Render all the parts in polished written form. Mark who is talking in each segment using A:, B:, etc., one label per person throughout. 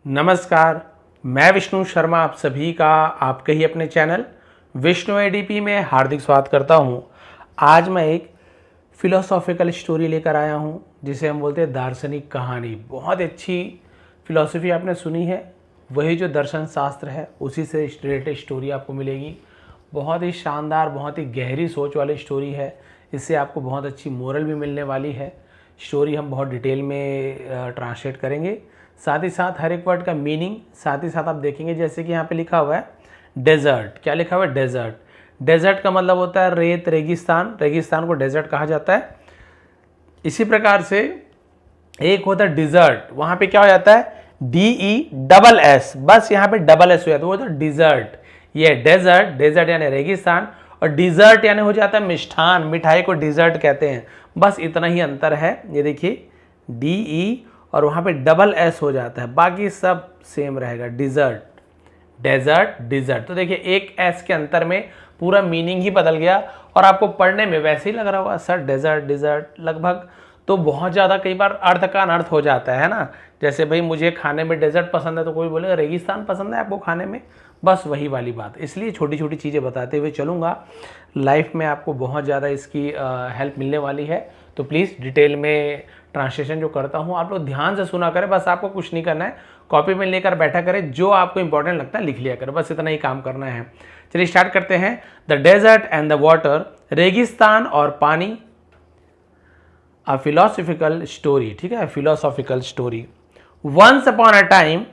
A: नमस्कार, मैं विष्णु शर्मा आप सभी का आपके ही अपने चैनल विष्णु एडीपी में हार्दिक स्वागत करता हूं। आज मैं एक फिलोसॉफिकल स्टोरी लेकर आया हूं जिसे हम बोलते हैं दार्शनिक कहानी। बहुत अच्छी फिलॉसफी आपने सुनी है, वही जो दर्शन शास्त्र है उसी से रिलेटेड स्टोरी आपको मिलेगी। बहुत ही शानदार, बहुत ही गहरी सोच वाली स्टोरी है। इससे आपको बहुत अच्छी मोरल भी मिलने वाली है। स्टोरी हम बहुत डिटेल में ट्रांसलेट करेंगे, साथ ही साथ हर एक वर्ड का मीनिंग, साथ ही साथ आप देखेंगे जैसे कि यहाँ पे लिखा हुआ है डेजर्ट। क्या लिखा हुआ है? डेजर्ट। डेजर्ट का मतलब होता है रेत, रेगिस्तान। रेगिस्तान को डेजर्ट कहा जाता है। इसी प्रकार से एक होता है डिजर्ट, वहां पे क्या हो जाता है? DESS, बस यहाँ पे डबल एस हो जाता है, वो तो डिजर्ट। ये डेजर्ट, डेजर्ट यानी रेगिस्तान, और डिजर्ट यानी हो जाता है मिष्ठान। मिठाई को डिजर्ट कहते हैं। बस इतना ही अंतर है। ये देखिए DE और वहाँ पे डबल एस हो जाता है, बाकी सब सेम रहेगा। Dessert, desert, dessert. तो देखिए एक एस के अंतर में पूरा मीनिंग ही बदल गया। और आपको पढ़ने में वैसे ही लग रहा होगा सर डेजर्ट डिजर्ट लगभग, तो बहुत ज़्यादा कई बार अर्थ का अनर्थ हो जाता है ना। जैसे भाई मुझे खाने में डेजर्ट पसंद है तो कोई बोलेगा रेगिस्तान पसंद है आपको खाने में, बस वही वाली बात। इसलिए छोटी छोटी चीज़ें बताते हुए चलूँगा। लाइफ में आपको बहुत ज़्यादा इसकी हेल्प मिलने वाली है। तो प्लीज़ डिटेल में ट्रांसलेशन जो करता हूँ आप लोग ध्यान से सुना करें। बस आपको कुछ नहीं करना है, कॉपी में लेकर बैठा करें, जो आपको इंपॉर्टेंट लगता है लिख लिया करें, बस इतना ही काम करना है। चलिए स्टार्ट करते हैं। The desert and the water, रेगिस्तान और पानी। अ फिलोसॉफिकल स्टोरी, ठीक है, philosophical story. Once upon a time,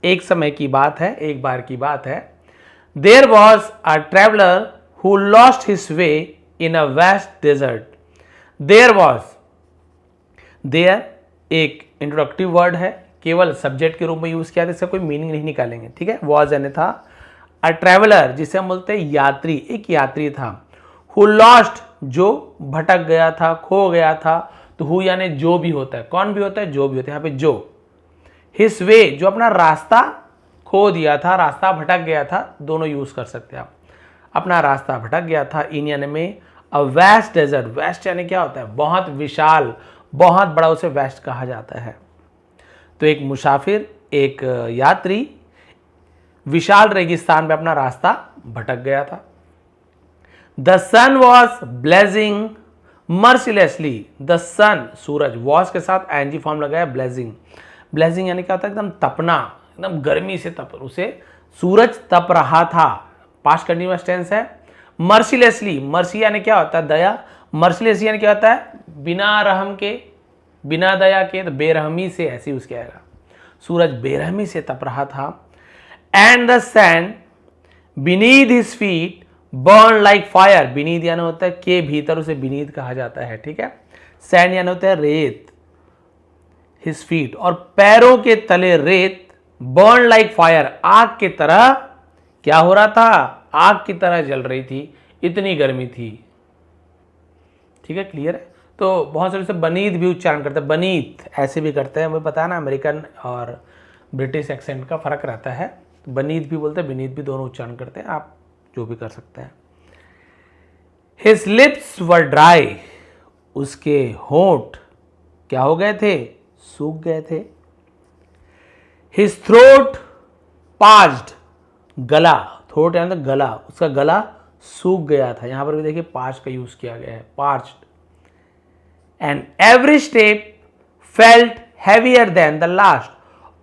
A: एक समय की बात है, एक बार की बात है। There was a traveller who lost his way in a vast desert. There was, there एक इंट्रोडक्टिव वर्ड है, केवल सब्जेक्ट के रूप में यूज किया था, इसका कोई मीनिंग नहीं निकालेंगे, ठीक है। वॉज यानी था। अ ट्रेवलर जिसे हम बोलते हैं यात्री, एक यात्री था। हु लॉस्ट, जो भटक गया था, खो गया था। तो हु यानी जो भी होता है, कौन भी होता है, जो भी होता है, यहाँ पे जो। हिज वे, जो अपना रास्ता खो दिया था, रास्ता भटक गया था, दोनों यूज कर सकते हैं आप। अपना रास्ता भटक गया था, इन यानी में। अ वेस्ट डेजर्ट, वेस्ट यानी क्या होता है? बहुत विशाल, बहुत बड़ा, उसे वेस्ट कहा जाता है। तो एक मुसाफिर, एक यात्री विशाल रेगिस्तान में अपना रास्ता भटक गया था। The sun was blazing mercilessly. The sun, सूरज, वॉज के साथ एनजी फॉर्म लगाया, ब्लेजिंग। ब्लेजिंग यानी क्या होता है? एकदम तपना, एकदम गर्मी से तप, उसे सूरज तप रहा था। पास्ट कंटिन्यूअस टेंस है। मर्सिलेसली, मर्सी यानी क्या होता है? दया। मर्सिलेसली यानी क्या होता है? बिना रहम के, बिना दया के, तो बेरहमी से, ऐसे यूज किया जाएगा। सूरज बेरहमी से तप रहा था। And the sand beneath his feet burn like fire. Beneath यानी होता है के भीतर, उसे बीनीथ कहा जाता है, ठीक है। सैंड यानी होता है रेत। हिज फीट, और पैरों के तले रेत। बर्न लाइक फायर, आग की तरह क्या हो रहा था? आग की तरह जल रही थी, इतनी गर्मी थी, ठीक है। क्लियर है? तो बहुत सारे से बनीथ भी उच्चारण करते हैं, बनीथ ऐसे भी करते हैं। हमें पता है ना, अमेरिकन और ब्रिटिश एक्सेंट का फर्क रहता है। बनीथ भी बोलते हैं, बनीथ भी, दोनों उच्चारण करते हैं, आप जो भी कर सकते हैं। हिज लिप्स वर ड्राई, उसके होंठ क्या हो गए थे? सूख गए थे। हिज थ्रोट पाज्ड, गला, थ्रोट यानी गला, उसका गला सूख गया था। यहां पर भी देखिए पास्ट का यूज किया गया है, parched. And every step felt heavier than the last,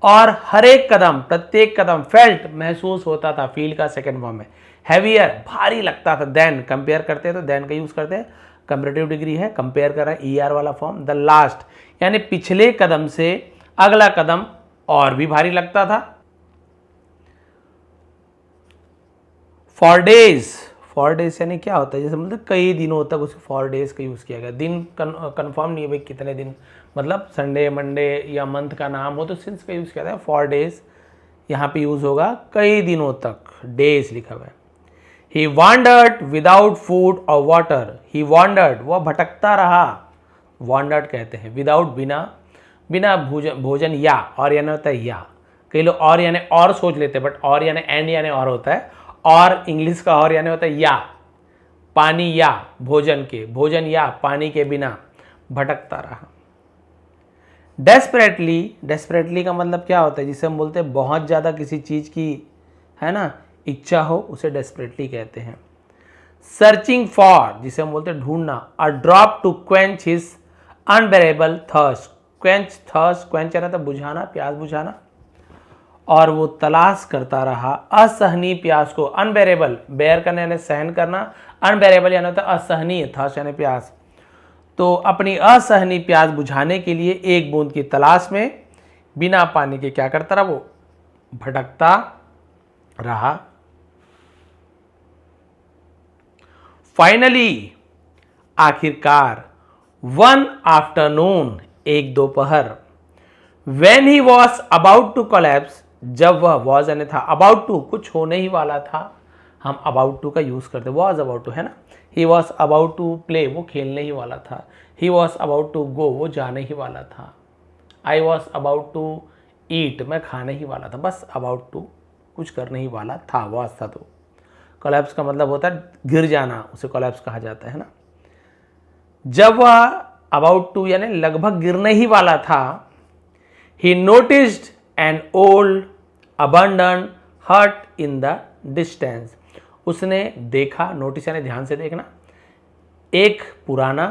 A: और हर एक कदम, प्रत्येक कदम, फेल्ट महसूस होता था, फील का सेकंड फॉर्म है। हैवियर भारी लगता था, देन कंपेयर करते हैं तो देन का यूज करते हैं, कंपैरेटिव डिग्री है, कंपेयर कर रहा है, ER वाला फॉर्म। द लास्ट यानी पिछले कदम से अगला कदम और भी भारी लगता था। फॉर डेज, फॉर डेज यानी क्या होता है? जैसे मतलब कई दिनों तक, उसे फॉर डेज का यूज किया गया। दिन कंफर्म नहीं है भाई कितने दिन, मतलब संडे, मंडे या मंथ का नाम हो तो सिंस का यूज किया था। फॉर डेज यहाँ पे यूज होगा कई दिनों तक, डेज लिखा हुआ है। ही वॉन्डर्ड विदाउट फूड और वाटर। ही वॉन्डर्ड, वह भटकता रहा, वॉन्डर्ड कहते हैं। विदाउट, बिना, बिना भोजन, या, और यानी होता है या। कई लोग और यानी और सोच लेते हैं, बट और यानी एंड यानी और होता है। और इंग्लिश का और यानी होता है या, पानी या भोजन के, भोजन या पानी के बिना भटकता रहा। डेस्परेटली, डेस्परेटली का मतलब क्या होता है, जिसे हम बोलते हैं बहुत ज़्यादा किसी चीज़ की, है ना, इच्छा हो, उसे डेस्परेटली कहते हैं। सर्चिंग फॉर, जिसे हम बोलते हैं ढूंढना। A drop to quench his unbearable thirst, quench thirst, quench यानी तो बुझाना, प्यास बुझाना, और वो तलाश करता रहा असहनीय प्यास को। अनबेरेबल, बेयर करने यानी सहन करना, अनबेरेबल यानी तो असहनीय, थर्स्ट यानी प्यास। तो अपनी असहनीय प्यास बुझाने के लिए एक बूंद की तलाश में बिना पानी के क्या करता रहा, वो भटकता रहा। फाइनली, आखिरकार, वन आफ्टरनून, एक दोपहर, when he was about to collapse, जब वह वॉज यानी था, अबाउट टू कुछ होने ही वाला था, हम अबाउट टू का यूज करते, वॉज अबाउट टू, है ना। He was about to play, वो खेलने ही वाला था। He was about to go, वो जाने ही वाला था। I was about to eat, मैं खाने ही वाला था, बस अबाउट टू कुछ करने ही वाला था, वॉज था। तो कोलैप्स का मतलब होता है गिर जाना, उसे कोलैप्स कहा जाता है ना। जब वह अबाउट टू यानी लगभग गिरने ही वाला था, he noticed an old abandoned hut in the distance, उसने देखा, नोटिस यानी ध्यान से देखना, एक पुराना,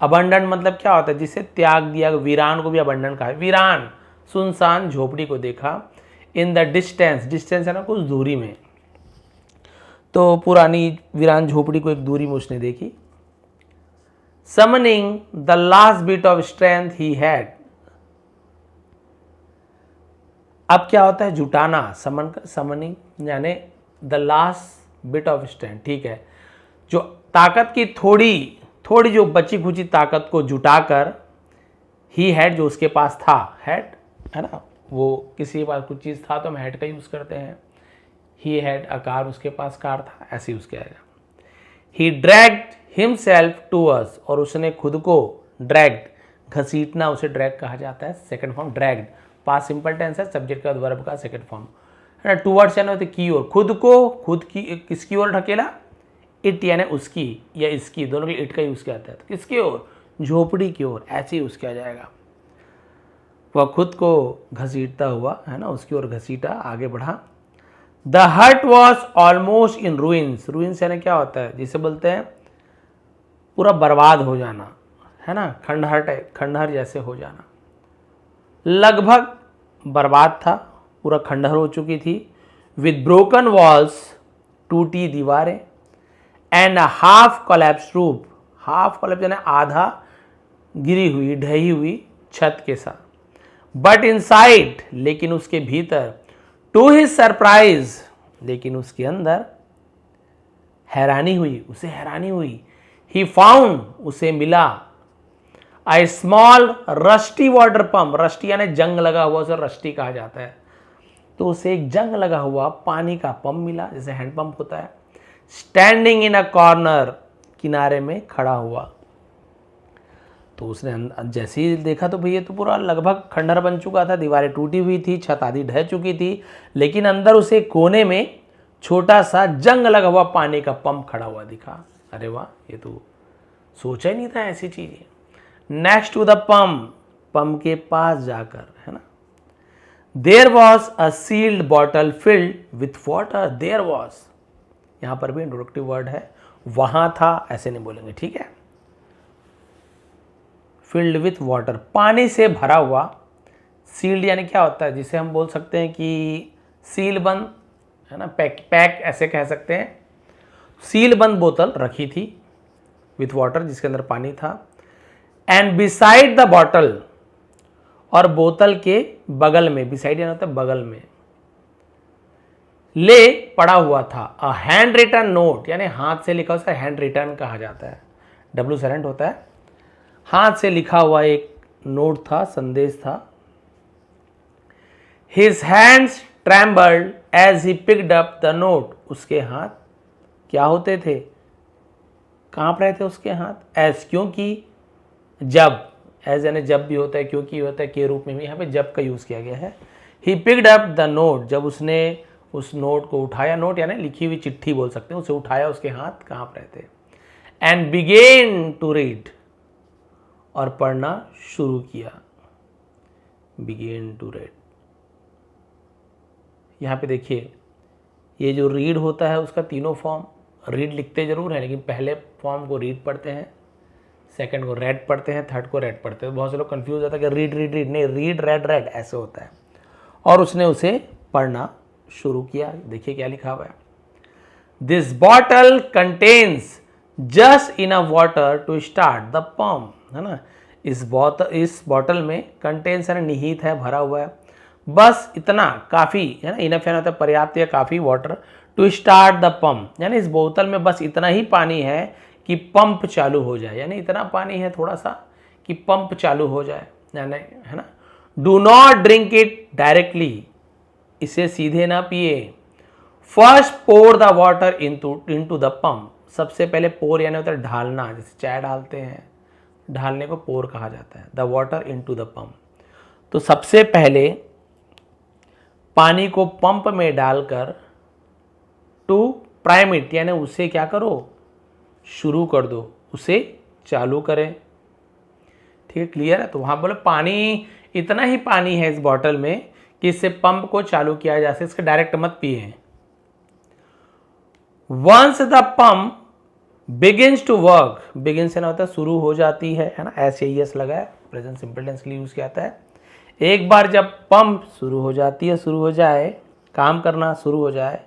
A: अबंडन मतलब क्या होता है, जिसे त्याग दिया, वीरान को भी अबंडन कहा है, वीरान सुनसान झोपड़ी को देखा। इन द डिस्टेंस, डिस्टेंस है ना कुछ दूरी में, तो पुरानी वीरान झोपड़ी को एक दूरी में उसने देखी। Summoning the last bit of strength he had, अब क्या होता है, जुटाना, समनिंग यानी the last bit of strength, ठीक है, जो ताकत की थोड़ी जो बची खुची ताकत को जुटाकर, ही हैड जो उसके पास था, हैड है ना, वो किसी के पास कुछ चीज़ था तो हम हैड का यूज करते हैं। ही हैड अ कार, उसके पास कार था, ऐसे यूज किया जाएगा। ही ड्रैग्ड हिमसेल्फ टू अस, और उसने खुद को, ड्रैग्ड घसीटना, उसे ड्रैग कहा जाता है, second form dragged, past simple tense है, सब्जेक्ट का वर्ब का सेकंड फॉर्म है ना। टूवर्ड्स यानी होते की ओर, खुद को, खुद की किसकी ओर ढकेला, इट यानी उसकी या इसकी, दोनों के लिए इट का यूज किया जाता है, तो किसकी ओर, झोपड़ी की ओर, ऐसे यूज किया जाएगा। वह खुद को घसीटता हुआ, है ना, उसकी ओर घसीटा, आगे बढ़ा। द हट was almost in ruins, ruins यानी क्या होता है, जिसे बोलते हैं पूरा बर्बाद हो जाना, है ना, खंडहर टाइप, खंडहर जैसे हो जाना, लगभग बर्बाद था, पूरा खंडहर हो चुकी थी। विद ब्रोकन वॉल्स, टूटी दीवारें, and half collapse roof, half collapse यानी आधा गिरी हुई, ढही हुई छत के साथ। बट इनसाइड, लेकिन उसके भीतर, टू हिज सरप्राइज, लेकिन उसके अंदर हैरानी हुई, उसे हैरानी हुई। ही फाउंड, उसे मिला, आई small rusty water pump, rusty यानी जंग लगा हुआ, उसे रस्टी कहा जाता है, तो उसे एक जंग लगा हुआ पानी का पंप मिला, जैसे हैंडपंप होता है। स्टैंडिंग इन अ कॉर्नर, किनारे में खड़ा हुआ, तो उसने जैसे ही देखा तो भैया तो पूरा लगभग खंडहर बन चुका था, दीवारें टूटी हुई थी, छत आधी ढह चुकी थी, लेकिन अंदर उसे कोने में छोटा सा जंग लगा हुआ पानी का पंप खड़ा हुआ दिखा। अरे वाह, ये तो सोचा ही नहीं था ऐसी चीजें। Next to the pump, pump के पास जाकर, है ना, there was a sealed bottle filled with water, there was, यहां पर भी इंट्रोडक्टिव वर्ड है, वहां था ऐसे नहीं बोलेंगे, ठीक है। फिल्ड विथ वाटर, पानी से भरा हुआ, सील्ड यानी क्या होता है, जिसे हम बोल सकते हैं कि सील बंद, है ना, पैक ऐसे कह सकते हैं। सील बंद बोतल रखी थी विथ वाटर, जिसके अंदर पानी था। एंड बिसाइड द बॉटल, और बोतल के बगल में, बिसाइड यानी होता है बगल में, ले पड़ा हुआ था अ हैंड रिटन नोट, यानी हाथ से लिखा, उसका हैंड रिटन कहा जाता है, डब्ल्यू साइलेंट होता है, हाथ से लिखा हुआ एक नोट था, संदेश था। His hands trembled as he picked up the note, उसके हाथ क्या होते थे, कांप रहे थे उसके हाथ। एज क्योंकि, जब, एज यानी जब भी होता है, क्योंकि होता है के रूप में भी, यहाँ पे जब का यूज किया गया है। ही पिक्ड अप द नोट, जब उसने उस नोट को उठाया, नोट यानी लिखी हुई चिट्ठी बोल सकते हैं, उसे उठाया, उसके हाथ कांप रहे थे। एंड बिगेन टू रीड, और पढ़ना शुरू किया। Begin to read. यहाँ पे देखिए ये जो रीड होता है उसका तीनों फॉर्म, रीड लिखते जरूर हैं लेकिन पहले फॉर्म को रीड पढ़ते हैं, सेकंड को रेड पढ़ते हैं, थर्ड को रेड पढ़ते हैं। बहुत से लोग कंफ्यूज होता है कि रीड रीड रीड, नहीं, रीड रेड रेड ऐसे होता है। और उसने उसे पढ़ना शुरू किया। देखिए क्या लिखा हुआ है, this bottle contains just enough water to start the pump, है ना। इस बॉटल में कंटेन्स यानी निहित है, भरा हुआ है, बस इतना काफ़ी है ना, इनफ यानी होता है पर्याप्त या काफ़ी, water to start the pump यानी इस बोतल में बस इतना ही पानी है कि पंप चालू हो जाए, यानी इतना पानी है थोड़ा सा कि पंप चालू हो जाए, यानी है ना। Do not drink it directly, इसे सीधे ना पिए। First pour the water into the pump, सबसे पहले पोर यानी होता है ढालना, जैसे चाय डालते हैं, ढालने को पोर कहा जाता है। The water into the pump, तो सबसे पहले पानी को पंप में डालकर टू प्राइम इट यानी उसे क्या करो, शुरू कर दो, उसे चालू करें। ठीक है, क्लियर है। तो वहां बोले पानी, इतना ही पानी है इस बॉटल में कि इससे पंप को चालू किया जा सके, इसके डायरेक्ट मत पिए। Once the pump begins to work, begin से ना होता है शुरू हो जाती है ना, एस लगा है, प्रेजेंट सिंपल टेंस के लिए यूज किया जाता है। एक बार जब पंप शुरू हो जाती है, शुरू हो जाए, काम करना शुरू हो जाए,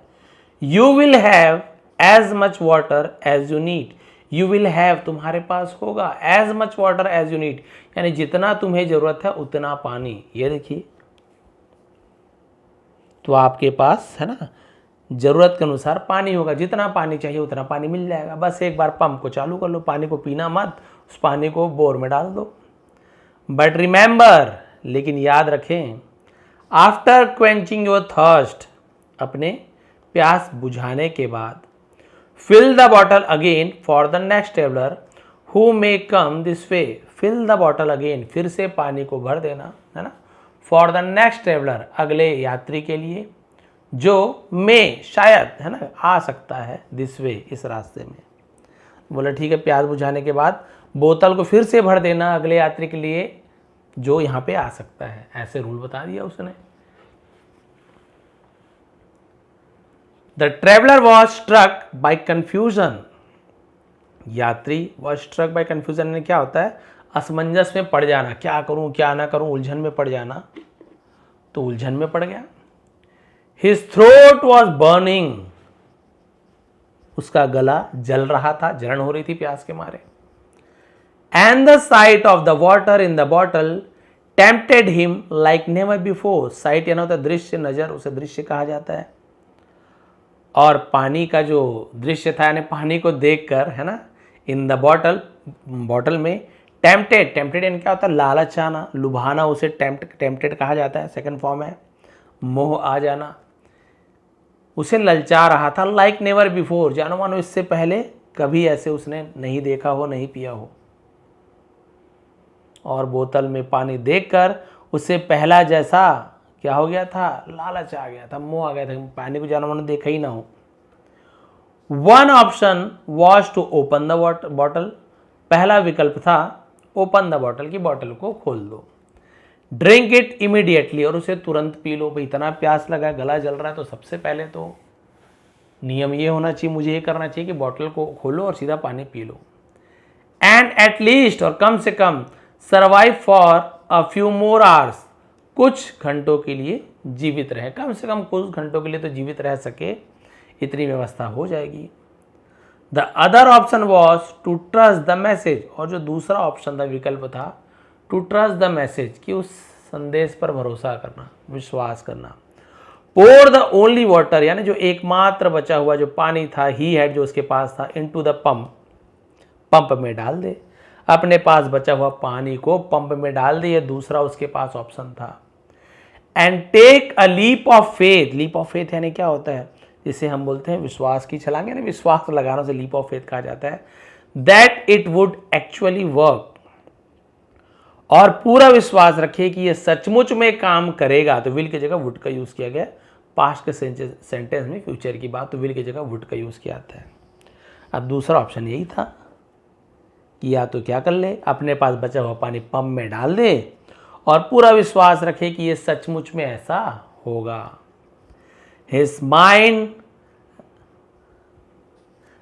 A: you will have as much water as you need, you will have तुम्हारे पास होगा, as much water as you need यानी जितना तुम्हें जरूरत है उतना पानी। ये देखिए, तो आपके पास है ना जरूरत के अनुसार पानी होगा, जितना पानी चाहिए उतना पानी मिल जाएगा। बस एक बार पंप को चालू कर लो, पानी को पीना मत, उस पानी को बोर में डाल दो। बट रिमेंबर, लेकिन याद रखें, आफ्टर क्वेंचिंग योर थर्स्ट, अपने प्यास बुझाने के बाद, fill the bottle again for the next traveller who may come this way, fill the bottle again, फिर से पानी को भर देना, है ना, फॉर द नेक्स्ट ट्रेवलर, अगले यात्री के लिए, जो में शायद है ना आ सकता है, दिस वे, इस रास्ते में। बोला ठीक है, प्यास बुझाने के बाद बोतल को फिर से भर देना अगले यात्री के लिए जो यहां पे आ सकता है, ऐसे रूल बता दिया उसने। The traveller was struck by confusion, यात्री वॉज स्ट्रक बाय कंफ्यूजन ने क्या होता है, असमंजस में पड़ जाना, क्या करूं क्या ना करूं, उलझन में पड़ जाना, तो उलझन में पड़ गया। हिज थ्रोट वॉज बर्निंग, उसका गला जल रहा था, जलन हो रही थी प्यास के मारे। And the site of the water in the bottle tempted him like never before, site यानी होता है दृश्य, नजर, उसे दृश्य कहा जाता है। और पानी का जो दृश्य था यानी पानी को देखकर, है ना, इन द बॉटल, बॉटल में, टेम्पटेड, टेम्पटेड यानी क्या होता है, लालच आना, लुभाना, उसे टेम्पटेड कहा जाता है, सेकंड फॉर्म है, मोह आ जाना, उसे ललचा रहा था, लाइक नेवर बिफोर, जानो मानो इससे पहले कभी ऐसे उसने नहीं देखा हो, नहीं पिया हो। और बोतल में पानी देखकर उसे पहला जैसा क्या हो गया था, लालच आ गया था, मोह आ गया था, पानी को जानो मानो देखा ही ना हो। One option was to open the bottle, पहला विकल्प था ओपन द बॉटल, की बॉटल को खोल दो। ड्रिंक इट इमीडिएटली, और उसे तुरंत पी लो। भाई इतना प्यास लगा है, गला जल रहा है, तो सबसे पहले तो नियम ये होना चाहिए, मुझे ये करना चाहिए कि बॉटल को खोलो और सीधा पानी पी लो। एंड एटलीस्ट, और कम से कम, survive for a few more hours, कुछ घंटों के लिए जीवित रहे, कम से कम कुछ घंटों के लिए तो जीवित रह सके, इतनी व्यवस्था हो जाएगी। The other option was to trust the message, और जो दूसरा ऑप्शन था, विकल्प था, टू ट्रस्ट द मैसेज, कि उस संदेश पर भरोसा करना, विश्वास करना। पोर द ओनली वाटर, यानी जो एकमात्र बचा हुआ जो पानी था, ही हैड, जो उसके पास था, इनटू द पंप, पंप में डाल दे, अपने पास बचा हुआ पानी को पंप में डाल दे, ये दूसरा उसके पास ऑप्शन था। And take a leap of faith, leap of faith यानी क्या होता है, जिसे हम बोलते हैं विश्वास की छलांग, यानी विश्वास लगाने से लीप ऑफ फेथ कहा जाता है। That it would actually work, और पूरा विश्वास रखिए कि यह सचमुच में काम करेगा, तो विल की जगह वुड का यूज किया गया। पास्ट के सेंटेंस में फ्यूचर की बात, तो विल की जगह वुड का यूज किया जाता है। अब दूसरा ऑप्शन यही था कि या तो क्या कर ले, अपने पास बचा हुआ पानी पंप में डाल दे, और पूरा विश्वास रखे कि ये सचमुच में ऐसा होगा। His mind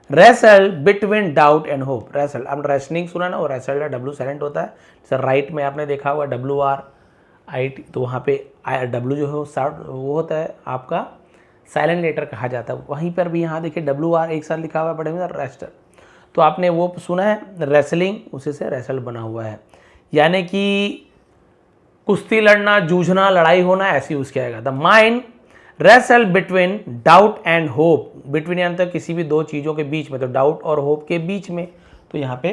A: wrestle between doubt and hope. Wrestle, अब रेसलिंग सुना ना, वो रेसल डब्ल्यू साइलेंट होता है। सर राइट में आपने देखा होगा WRIT, तो वहाँ पे डब्ल्यू जो है वो होता है आपका साइलेंट लेटर कहा जाता है। वहीं पर भी यहाँ देखिए WR एक साथ लिखा हुआ है बड़े में, रेस्टर। तो आपने वो सुना है रेसलिंग, उसी से रेसल बना हुआ है, यानी कि कुश्ती लड़ना, जूझना, लड़ाई होना, ऐसे यूज किया जाएगा। The mind wrestle between doubt and hope. Between यानी तो किसी भी दो चीज़ों के बीच में, तो डाउट और होप के बीच में, तो यहाँ पे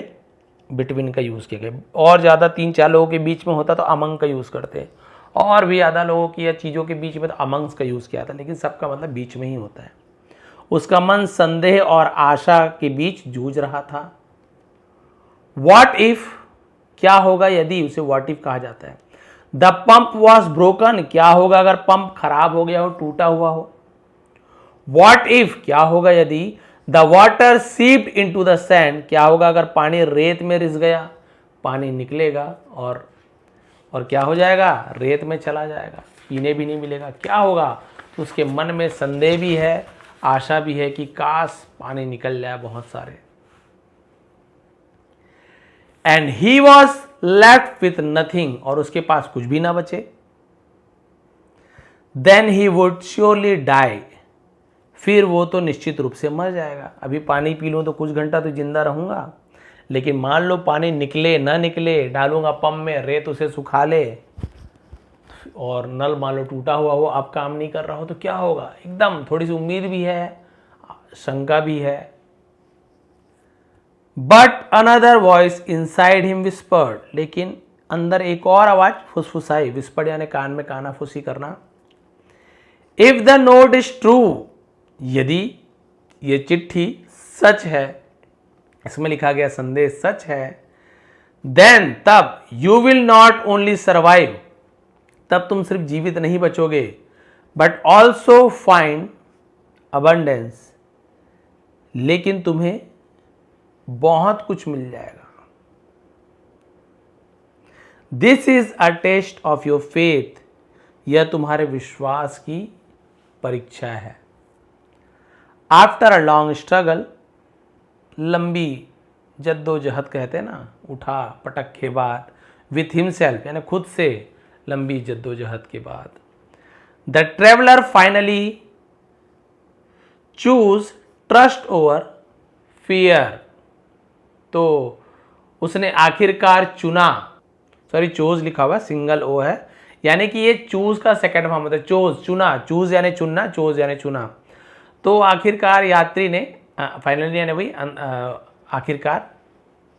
A: बिटवीन का यूज़ किया गया। और ज़्यादा 3-4 लोगों के बीच में होता तो अमंग का यूज़ करते हैं, और भी ज़्यादा लोगों की या चीज़ों के बीच में तो अमंग्स का यूज़ किया था, लेकिन सबका मतलब बीच में ही होता है। उसका मन संदेह और आशा के बीच जूझ रहा था। व्हाट इफ, क्या होगा यदि, उसे व्हाट इफ कहा जाता है। द पंप वॉज ब्रोकन, क्या होगा अगर पंप खराब हो गया हो, टूटा हुआ हो। व्हाट इफ, क्या होगा यदि the water seeped into the sand, क्या होगा अगर पानी रेत में रिस गया, पानी निकलेगा और क्या हो जाएगा, रेत में चला जाएगा, पीने भी नहीं मिलेगा, क्या होगा। तो उसके मन में संदेह भी है, आशा भी है कि काश पानी निकल जाए बहुत सारे। And he was left with nothing, और उसके पास कुछ भी ना बचे। Then he would surely die, फिर वो तो निश्चित रूप से मर जाएगा। अभी पानी पी लूं तो कुछ घंटा तो जिंदा रहूंगा, लेकिन मान लो पानी निकले ना निकले, डालूंगा पंप में, रेत उसे सुखा ले, और नल मान लो टूटा हुआ हो, अब काम नहीं कर रहा हो, तो क्या होगा। एकदम थोड़ी सी उम्मीद भी है, शंका भी है। But another voice inside him whispered, लेकिन अंदर एक और आवाज फुसफुसाई। विस्पर्ड यानी कान में कानाफूसी करना। If the note is true, यदि ये चिट्ठी सच है, इसमें लिखा गया संदेश सच है, देन तब you will not only survive, तब तुम सिर्फ जीवित नहीं बचोगे, बट ऑल्सो फाइंड अबंडेंस, लेकिन तुम्हें बहुत कुछ मिल जाएगा। This is a test of your faith, यह तुम्हारे विश्वास की परीक्षा है। आफ्टर अ लॉन्ग स्ट्रगल, लंबी जद्दोजहद कहते हैं ना, उठा पटक के बाद, विथ हिमसेल्फ यानी खुद से लंबी जद्दोजहद के बाद, the traveller finally choose trust over fear, तो उसने आखिरकार चुना, सॉरी चोज लिखा हुआ सिंगल ओ है, यानी कि ये चूज का सेकंड फॉर्म होता है, चोज चुना, चूज यानी चुनना, चोज यानी चुना। तो आखिरकार यात्री ने फाइनली यानी वही आखिरकार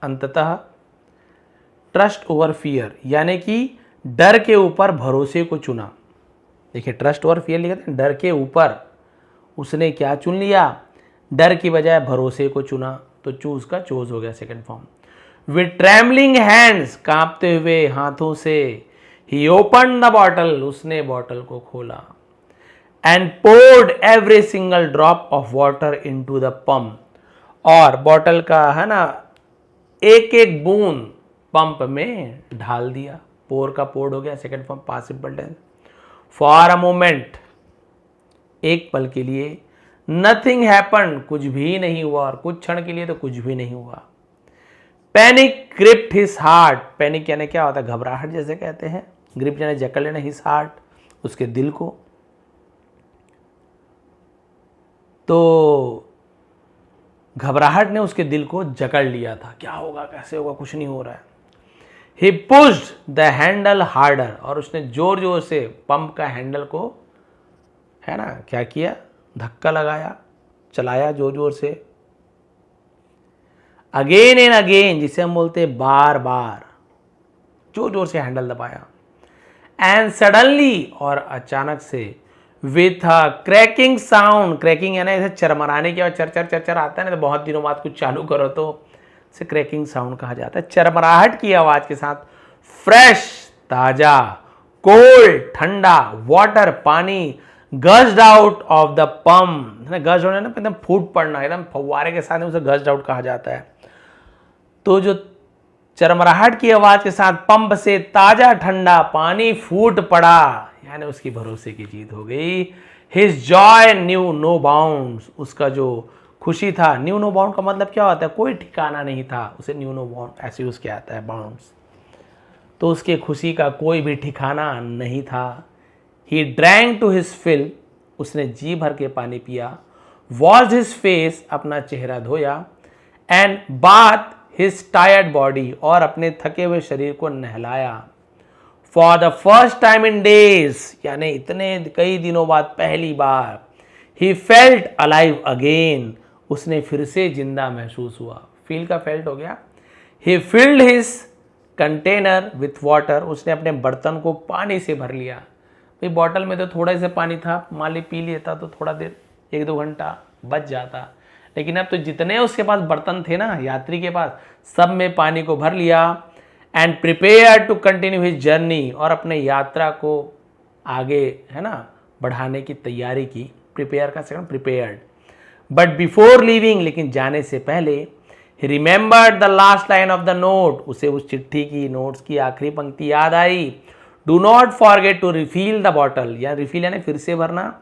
A: अंततः ट्रस्ट ओवर फियर, यानी कि डर के ऊपर भरोसे को चुना। देखिए ट्रस्ट ओवर फियर लिखा था, डर के ऊपर उसने क्या चुन लिया, डर की बजाय भरोसे को चुना, तो चूज का चोज हो गया second form. With trembling hands, कांपते हुए हाथों से, ही ओपन द बॉटल, उसने बॉटल को खोला, and poured every single drop of water into the pump, और बॉटल का है ना एक एक बूंद पंप में ढाल दिया। पोर का पोर्ड हो गया second form past simple tense. For a moment, एक पल के लिए, नथिंग हैपन, कुछ भी नहीं हुआ, और कुछ क्षण के लिए तो कुछ भी नहीं हुआ। Panic gripped his heart, panic यानी क्या होता है, घबराहट जैसे कहते हैं, ग्रिप यानी जकड़ लेना, हिज हार्ट उसके दिल को। तो घबराहट ने उसके दिल को जकड़ लिया था, क्या होगा कैसे होगा, कुछ नहीं हो रहा है। He pushed the handle harder, और उसने जोर जोर से पंप का हैंडल को है ना क्या किया, धक्का लगाया, चलाया जोर जोर से। अगेन एंड अगेन, जिसे हम बोलते हैं बार बार, जोर जोर से हैंडल दबाया। एंड सडनली, और अचानक से, with a cracking sound, cracking यानी ऐसे चरमराने के बाद चर चर चर चर आता है ना, तो बहुत दिनों बाद कुछ चालू करो तो से क्रैकिंग साउंड कहा जाता है, चरमराहट की आवाज के साथ, फ्रेश ताजा, कोल्ड ठंडा, वाटर पानी, गज्ड आउट ऑफ द पंप, गज्ड होना ना एकदम फूट पड़ना, एकदम फव्वारे के साथ उसे गज्ड आउट कहा जाता है। तो जो चरमराहट की आवाज के साथ पंप से ताजा ठंडा पानी फूट पड़ा, यानी उसकी भरोसे की जीत हो गई। His joy knew no bounds, उसका जो खुशी था, न्यू नो बाउंड का मतलब क्या होता है, कोई ठिकाना नहीं था, उसे न्यू नो बाउंड ऐसे यूज किया जाता है, बाउंड्स, तो उसके खुशी का कोई भी ठिकाना नहीं था। He drank to his fill, उसने जी भर के पानी पिया। वॉश हिज फेस, अपना चेहरा धोया। And bath his tired body, और अपने थके हुए शरीर को नहलाया। For the first time in days, यानी इतने कई दिनों बाद पहली बार, ही फेल्ट अलाइव अगेन, उसने फिर से जिंदा महसूस हुआ। फील का फेल्ट हो गया। He filled his container with water, उसने अपने बर्तन को पानी से भर लिया। भाई बॉटल में तो थोड़ा सा पानी था, मान ली पी लेता तो थोड़ा देर 1-2 घंटा बच जाता, लेकिन अब तो जितने उसके पास बर्तन थे ना, यात्री के पास, सब में पानी को भर लिया। And prepare to continue his journey, और अपने यात्रा को आगे है ना बढ़ाने की तैयारी की। प्रिपेयर का second prepared. But before leaving, लेकिन जाने से पहले, he remembered the last line of the note, उसे उस चिट्ठी की नोट्स की आखिरी पंक्ति याद आई। Do not forget to refill the bottle, या रिफिल यानी फिर से भरना,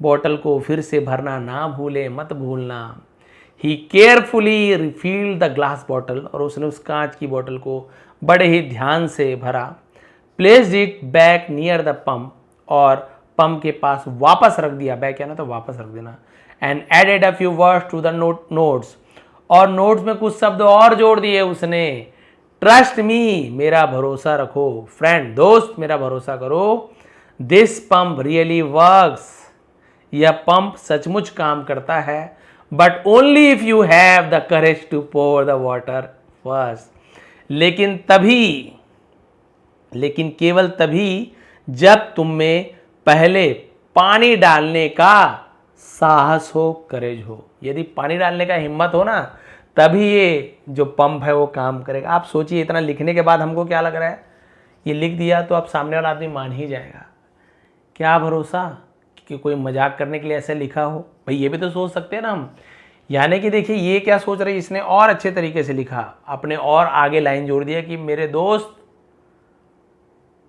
A: बॉटल को फिर से भरना ना भूले, मत भूलना। He carefully refilled the glass bottle, और उसने उस कांच की बॉटल को बड़े ही ध्यान से भरा। Placed it back near the pump, और पंप के पास वापस रख दिया, बैक यानी तो वापस रख देना। And added a few words to the notes, और नोट्स में कुछ शब्द और जोड़ दिए उसने। ट्रस्ट मी, मेरा भरोसा रखो। फ्रेंड, दोस्त, मेरा भरोसा करो। दिस पंप रियली वर्क्स, यह पंप सचमुच काम करता है। But only if you have the courage to pour the water first, लेकिन केवल तभी जब तुम में पहले पानी डालने का साहस हो, करेज हो। यदि पानी डालने का हिम्मत हो ना, तभी ये जो पंप है वो काम करेगा। आप सोचिए, इतना लिखने के बाद हमको क्या लग रहा है, ये लिख दिया तो अब सामने वाला आदमी मान ही जाएगा। क्या भरोसा कि कोई मजाक करने के लिए ऐसा लिखा हो। भाई ये भी तो सोच सकते हैं ना हम। यानी कि देखिए ये क्या सोच रही है, इसने और अच्छे तरीके से लिखा, अपने और आगे लाइन जोड़ दिया कि मेरे दोस्त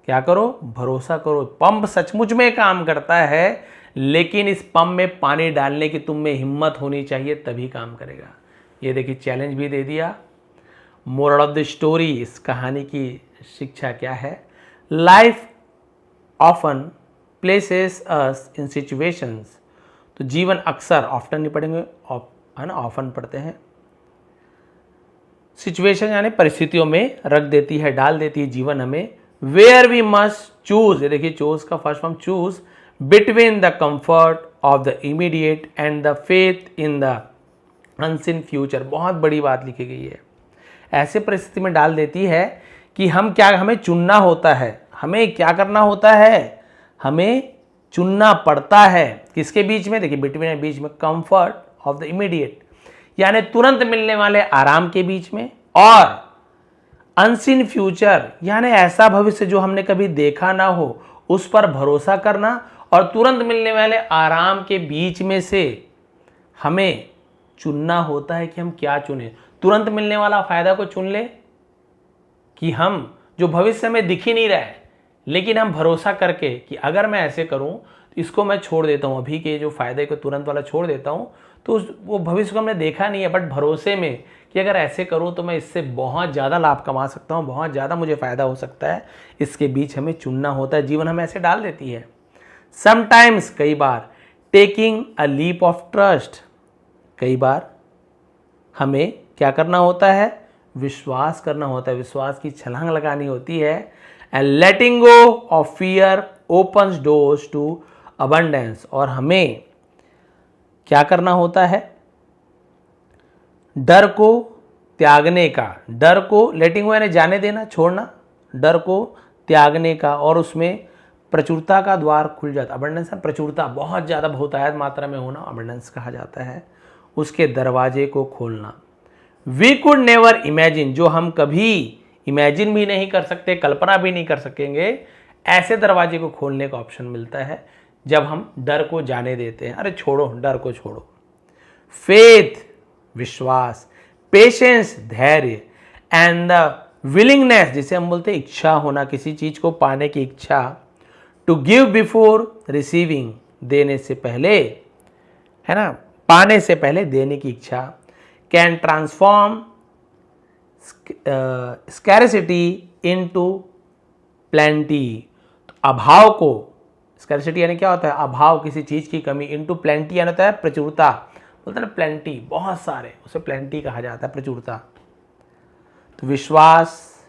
A: क्या करो, भरोसा करो, पंप सचमुच में काम करता है, लेकिन इस पंप में पानी डालने की तुम में हिम्मत होनी चाहिए, तभी काम करेगा। ये देखिए चैलेंज भी दे दिया। मोरल ऑफ द स्टोरी, इस कहानी की शिक्षा क्या है। लाइफ ऑफन प्लेसेस अस इन सिचुएशंस, तो जीवन अक्सर, ऑफ्टन नहीं पढ़ेंगे, है ना, ऑफन पढ़ते हैं। सिचुएशन यानी परिस्थितियों में रख देती है, डाल देती है जीवन हमें। वेयर वी मस्ट चूज, ये देखिए चूज का first form, choose between the comfort of the immediate and the faith in the unseen future. बहुत बड़ी बात लिखी गई है, ऐसे परिस्थिति में डाल देती है कि हमें चुनना होता है। हमें क्या करना होता है, हमें चुनना पड़ता है। किसके बीच में, देखिए बिटवीन बीच में, कंफर्ट ऑफ द इमीडिएट यानी तुरंत मिलने वाले आराम के बीच में, और अनसीन फ्यूचर यानी ऐसा भविष्य जो हमने कभी देखा ना हो, उस पर भरोसा करना, और तुरंत मिलने वाले आराम के बीच में से हमें चुनना होता है कि हम क्या चुने। तुरंत मिलने वाला फायदा को चुन ले, कि हम जो भविष्य में दिख ही नहीं रहा है, लेकिन हम भरोसा करके कि अगर मैं ऐसे करूं तो इसको मैं छोड़ देता हूं, अभी के जो फायदे को तुरंत वाला छोड़ देता हूं, तो वो भविष्य को हमने देखा नहीं है, बट भरोसे में कि अगर ऐसे करूं तो मैं इससे बहुत ज़्यादा लाभ कमा सकता हूं, बहुत ज़्यादा मुझे फ़ायदा हो सकता है। इसके बीच हमें चुनना होता है, जीवन हमें ऐसे डाल देती है। समटाइम्स, कई बार, taking a leap of trust, कई बार हमें क्या करना होता है, विश्वास करना होता है, विश्वास की छलांग लगानी होती है। And letting go of fear opens doors to abundance, और हमें क्या करना होता है, डर को त्यागने का, डर को लेटिंग गो यानी जाने देना, छोड़ना, डर को त्यागने का, और उसमें प्रचुरता का द्वार खुल जाता। अबंडेंस प्रचुरता, बहुत ज़्यादा बहुतायत मात्रा में होना अबंडेंस कहा जाता है, उसके दरवाजे को खोलना। वी कुड नेवर इमेजिन, जो हम कभी इमेजिन भी नहीं कर सकते, कल्पना भी नहीं कर सकेंगे, ऐसे दरवाजे को खोलने का ऑप्शन मिलता है जब हम डर को जाने देते हैं। अरे छोड़ो, डर को छोड़ो। फेथ, विश्वास, पेशेंस, धैर्य, एंड द विलिंगनेस, जिसे हम बोलते हैं इच्छा होना, किसी चीज को पाने की इच्छा। टू गिव बिफोर रिसीविंग, देने से पहले, है ना, पाने से पहले देने की इच्छा। Can transform scarcity into plenty, अभाव को, स्कैरसिटी यानी क्या होता है, अभाव, किसी चीज की कमी, इनटू प्लेंटी यानी होता है प्रचुरता, बोलते हैं ना प्लेंटी, बहुत सारे, उसे प्लेंटी कहा जाता है, प्रचुरता। तो विश्वास,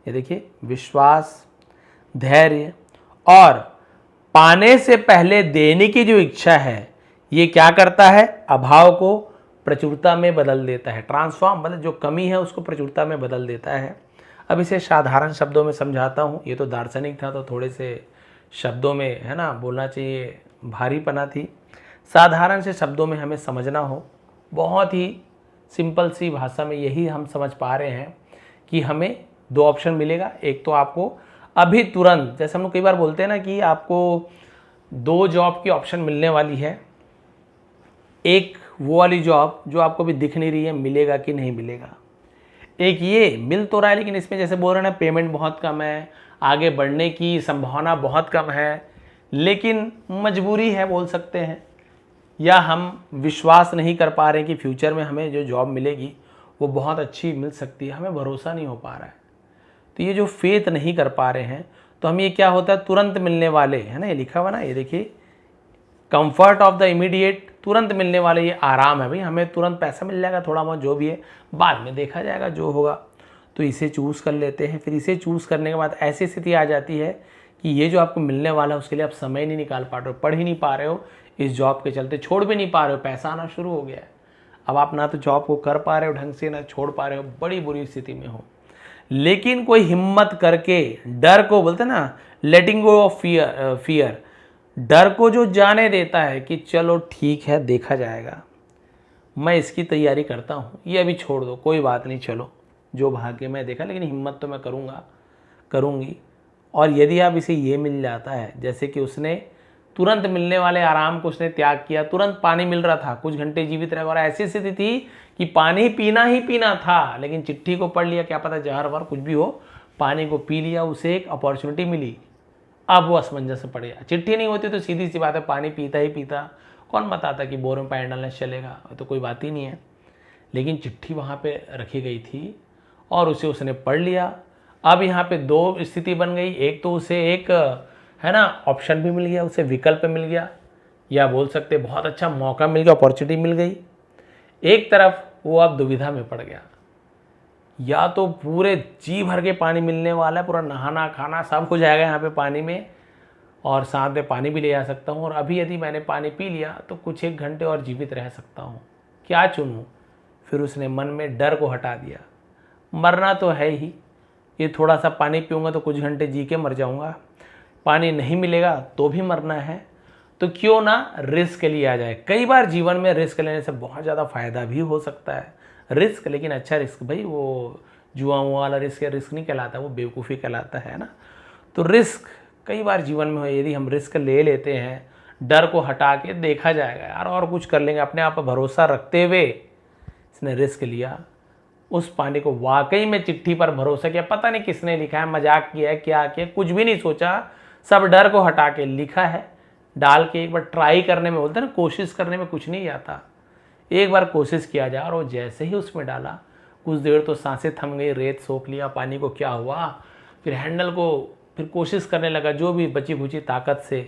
A: ये देखिए, विश्वास, धैर्य और पाने से पहले देने की जो इच्छा है, ये क्या करता है, अभाव को प्रचुरता में बदल देता है। ट्रांसफॉर्म मतलब जो कमी है उसको प्रचुरता में बदल देता है। अब इसे साधारण शब्दों में समझाता हूँ, ये तो दार्शनिक था तो थोड़े से शब्दों में, है ना, बोलना चाहिए, भारीपना थी। साधारण से शब्दों में हमें समझना हो, बहुत ही सिंपल सी भाषा में यही हम समझ पा रहे हैं कि हमें दो ऑप्शन मिलेगा। एक तो आपको अभी तुरंत, जैसे हम लोग कई बार बोलते हैं ना कि आपको दो जॉब की ऑप्शन मिलने वाली है, एक वो वाली जॉब जो आपको भी दिख नहीं रही है मिलेगा कि नहीं मिलेगा, एक ये मिल तो रहा है लेकिन इसमें जैसे बोल रहे हैं ना पेमेंट बहुत कम है, आगे बढ़ने की संभावना बहुत कम है, लेकिन मजबूरी है बोल सकते हैं, या हम विश्वास नहीं कर पा रहे हैं कि फ्यूचर में हमें जो जॉब मिलेगी वो बहुत अच्छी मिल सकती है, हमें भरोसा नहीं हो पा रहा है। तो ये जो फेथ नहीं कर पा रहे हैं, तो हम ये क्या होता है, तुरंत मिलने वाले, है ना, ये लिखा हुआ ना, ये देखिए, कंफर्ट ऑफ द इमीडिएट, तुरंत मिलने वाले, ये आराम है भाई, हमें तुरंत पैसा मिल जाएगा, थोड़ा बहुत जो भी है बाद में देखा जाएगा जो होगा, तो इसे चूज़ कर लेते हैं। फिर इसे चूज़ करने के बाद ऐसी स्थिति आ जाती है कि ये जो आपको मिलने वाला है उसके लिए आप समय नहीं निकाल पा रहे हो, पढ़ ही नहीं पा रहे हो, इस जॉब के चलते छोड़ भी नहीं पा रहे हो, पैसा आना शुरू हो गया है, अब आप ना तो जॉब को कर पा रहे हो ढंग से, ना छोड़ पा रहे हो, बड़ी बुरी स्थिति में हो। लेकिन कोई हिम्मत करके, डर को बोलते ना, लेटिंग गो ऑफ फियर, डर को जो जाने देता है कि चलो ठीक है देखा जाएगा, मैं इसकी तैयारी करता हूँ, ये अभी छोड़ दो, कोई बात नहीं, चलो जो भाग्य में देखा, लेकिन हिम्मत तो मैं करूँगा, करूँगी। और यदि आप इसे ये मिल जाता है, जैसे कि उसने तुरंत मिलने वाले आराम को उसने त्याग किया, तुरंत पानी मिल रहा था, कुछ घंटे जीवित रह, और ऐसी स्थिति थी कि पानी पीना ही पीना था, लेकिन चिट्ठी को पढ़ लिया, क्या पता जहर वर कुछ भी हो, पानी को पी लिया, उसे एक अपॉर्चुनिटी मिली, अब वो असमंजस में पड़ गया। चिट्ठी नहीं होती तो सीधी सी बात है, पानी पीता ही पीता, कौन बताता कि बोर में पैर डालने से चलेगा, तो कोई बात ही नहीं है। लेकिन चिट्ठी वहाँ पे रखी गई थी और उसे उसने पढ़ लिया। अब यहाँ पे दो स्थिति बन गई, एक तो उसे एक, है ना, ऑप्शन भी मिल गया, उसे विकल्प मिल गया, या बोल सकते बहुत अच्छा मौका मिल गया, अपॉर्चुनिटी मिल गई। एक तरफ वो अब दुविधा में पड़ गया, या तो पूरे जी भर के पानी मिलने वाला है, पूरा नहाना खाना सब हो जाएगा यहाँ पे पानी में, और साथ में पानी भी ले जा सकता हूँ, और अभी यदि मैंने पानी पी लिया तो कुछ एक घंटे और जीवित रह सकता हूँ, क्या चुनूँ। फिर उसने मन में डर को हटा दिया, मरना तो है ही, ये थोड़ा सा पानी पीऊँगा तो कुछ घंटे जी के मर जाऊँगा, पानी नहीं मिलेगा तो भी मरना है, तो क्यों ना रिस्क लिया जाए। कई बार जीवन में रिस्क लेने से बहुत ज़्यादा फायदा भी हो सकता है, रिस्क, लेकिन अच्छा रिस्क भाई, वो जुआ वाला रिस्क या रिस्क नहीं कहलाता, वो बेवकूफ़ी कहलाता है ना। तो रिस्क कई बार जीवन में हो, यदि हम रिस्क ले लेते हैं, डर को हटा के देखा जाएगा यार, और कुछ कर लेंगे, अपने आप पर भरोसा रखते हुए इसने रिस्क लिया, उस पानी को वाकई में चिट्ठी पर भरोसा किया, पता नहीं किसने लिखा है, मजाक किया है, क्या किया, कुछ भी नहीं सोचा, सब डर को हटा के लिखा है, डाल के एक बार ट्राई करने में, बोलते हैं ना कोशिश करने में कुछ नहीं जाता, एक बार कोशिश किया जाए। और वो जैसे ही उसमें डाला, कुछ देर तो सांसें थम गई, रेत सोख लिया, पानी को क्या हुआ, फिर हैंडल को फिर कोशिश करने लगा जो भी बची खुची ताकत से।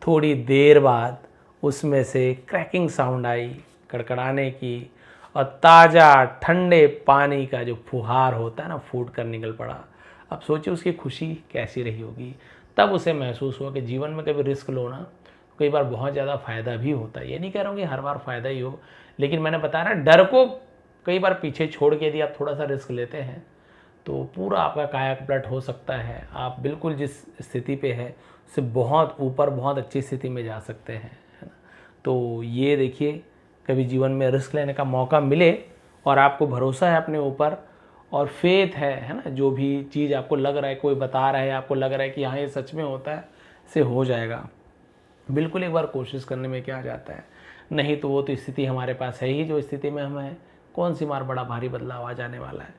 A: थोड़ी देर बाद उसमें से क्रैकिंग साउंड आई, कड़कड़ाने की, और ताज़ा ठंडे पानी का जो फुहार होता है ना, फूट कर निकल पड़ा। अब सोचिए उसकी खुशी कैसी रही होगी। तब उसे महसूस हुआ कि जीवन में कभी रिस्क लो ना, कई बार बहुत ज़्यादा फ़ायदा भी होता है। ये नहीं कह रहा हूँ कि हर बार फ़ायदा ही हो, लेकिन मैंने बताया ना, डर को कई बार पीछे छोड़ के यदि आप थोड़ा सा रिस्क लेते हैं तो पूरा आपका कायापलट हो सकता है। आप बिल्कुल जिस स्थिति पे है उससे बहुत ऊपर, बहुत अच्छी स्थिति में जा सकते हैं, है ना। तो ये देखिए, कभी जीवन में रिस्क लेने का मौका मिले और आपको भरोसा है अपने ऊपर और फेथ है ना, जो भी चीज़ आपको लग रहा है, कोई बता रहा है, आपको लग रहा है कि हाँ ये सच में होता है, से हो जाएगा। बिल्कुल एक बार कोशिश करने में क्या जाता है, नहीं तो वो तो स्थिति हमारे पास है ही, जो स्थिति में हम हैं, कौन सी मार बड़ा भारी बदलाव आ जाने वाला है।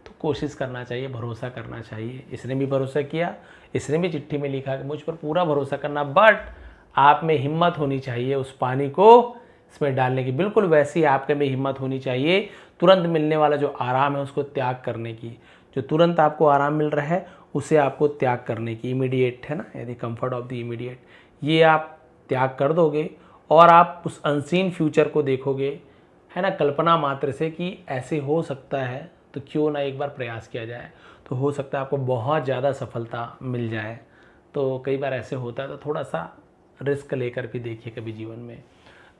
A: तो कोशिश करना चाहिए, भरोसा करना चाहिए। इसने भी भरोसा किया, इसने भी चिट्ठी में लिखा कि मुझ पर पूरा भरोसा करना, बट आप में हिम्मत होनी चाहिए उस पानी को इसमें डालने की। बिल्कुल वैसी आपके में हिम्मत होनी चाहिए तुरंत मिलने वाला जो आराम है उसको त्याग करने की। जो तुरंत आपको आराम मिल रहा है उसे आपको त्याग करने की, इमीडिएट है ना, यदि कंफर्ट ऑफ द इमीडिएट, ये आप त्याग कर दोगे और आप उस अनसीन फ्यूचर को देखोगे, है ना, कल्पना मात्र से कि ऐसे हो सकता है तो क्यों ना एक बार प्रयास किया जाए, तो हो सकता है आपको बहुत ज़्यादा सफलता मिल जाए। तो कई बार ऐसे होता है, तो थोड़ा सा रिस्क लेकर भी देखिए कभी जीवन में।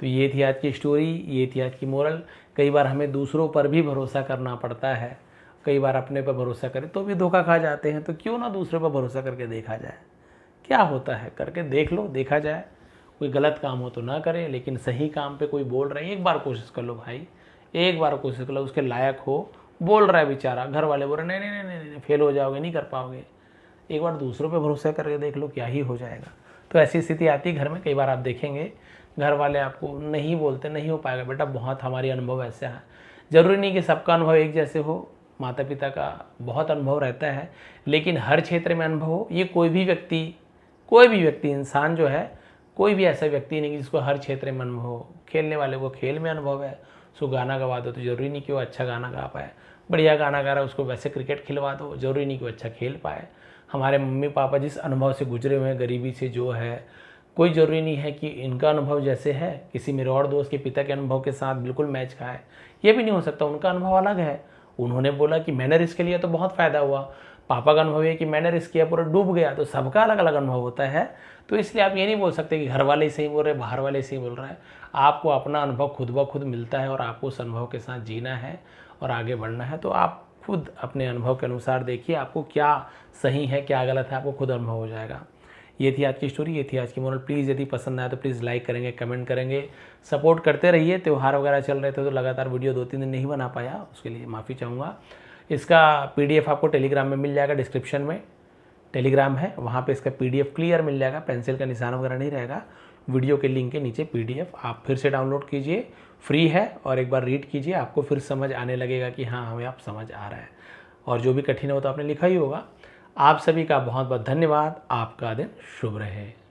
A: तो ये थी आज की स्टोरी, ये थी आज की मोरल। कई बार हमें दूसरों पर भी भरोसा करना पड़ता है, कई बार अपने पर भरोसा करें तो भी धोखा खा जाते हैं, तो क्यों ना दूसरे पर भरोसा करके देखा जाए, क्या होता है, करके देख लो, देखा जाए। कोई गलत काम हो तो ना करें, लेकिन सही काम पे कोई बोल रहा है एक बार कोशिश कर लो भाई, एक बार कोशिश कर लो, उसके लायक हो, बोल रहा है बेचारा, घर वाले बोल रहे नहीं नहीं नहीं नहीं फेल हो जाओगे, नहीं कर पाओगे, एक बार दूसरों पे भरोसा करके देख लो, क्या ही हो जाएगा। तो ऐसी स्थिति आती है घर में, कई बार आप देखेंगे घर वाले आपको नहीं बोलते, नहीं हो पाएगा बेटा, बहुत हमारी अनुभव ऐसे है। ज़रूरी नहीं कि सबका अनुभव एक जैसे हो, माता पिता का बहुत अनुभव रहता है, लेकिन हर क्षेत्र में अनुभव हो, ये कोई भी व्यक्ति इंसान जो है, कोई भी ऐसा व्यक्ति नहीं जिसको हर क्षेत्र में अनुभव हो। खेलने वाले को खेल में अनुभव है, उसको गाना गवा दो तो ज़रूरी नहीं कि वो अच्छा गाना गा पाए, बढ़िया गाना गा रहा है उसको वैसे क्रिकेट खिलवा दो, ज़रूरी नहीं कि वो अच्छा खेल पाए। हमारे मम्मी पापा जिस अनुभव से गुजरे हुए हैं, गरीबी से जो है, कोई ज़रूरी नहीं है कि इनका अनुभव जैसे है किसी मेरे और दोस्त के पिता के अनुभव के साथ बिल्कुल मैच खाए, ये भी नहीं हो सकता, उनका अनुभव अलग है। उन्होंने बोला कि मैंने रिस्क लिया तो बहुत फ़ायदा हुआ, पापा का अनुभव है कि मैंने रिस्क किया पूरा डूब गया, तो सबका अलग अलग अनुभव होता है। तो इसलिए आप ये नहीं बोल सकते कि घर वाले ही सही बोल रहे हैं, बाहर वाले सही बोल रहा है। आपको अपना अनुभव खुद ब खुद मिलता है और आपको उस अनुभव के साथ जीना है और आगे बढ़ना है। तो आप खुद अपने अनुभव के अनुसार देखिए आपको क्या सही है क्या गलत है, आपको खुद अनुभव हो जाएगा। ये थी आज की स्टोरी, ये थी आज की मोरल। प्लीज़ यदि पसंद आए तो प्लीज़ लाइक करेंगे, कमेंट करेंगे, सपोर्ट करते रहिए। त्यौहार वगैरह चल रहे थे तो लगातार वीडियो 2-3 दिन नहीं बना पाया, उसके लिए माफ़ी चाहूँगा। इसका PDF आपको टेलीग्राम में मिल जाएगा, डिस्क्रिप्शन में टेलीग्राम है, वहाँ पे इसका PDF क्लियर मिल जाएगा, पेंसिल का निशान वगैरह नहीं रहेगा। वीडियो के लिंक के नीचे PDF आप फिर से डाउनलोड कीजिए, फ्री है, और एक बार रीड कीजिए, आपको फिर समझ आने लगेगा कि हाँ हमें आप समझ आ रहा है, और जो भी कठिन हो तो आपने लिखा ही होगा। आप सभी का बहुत बहुत धन्यवाद, आपका दिन शुभ रहे।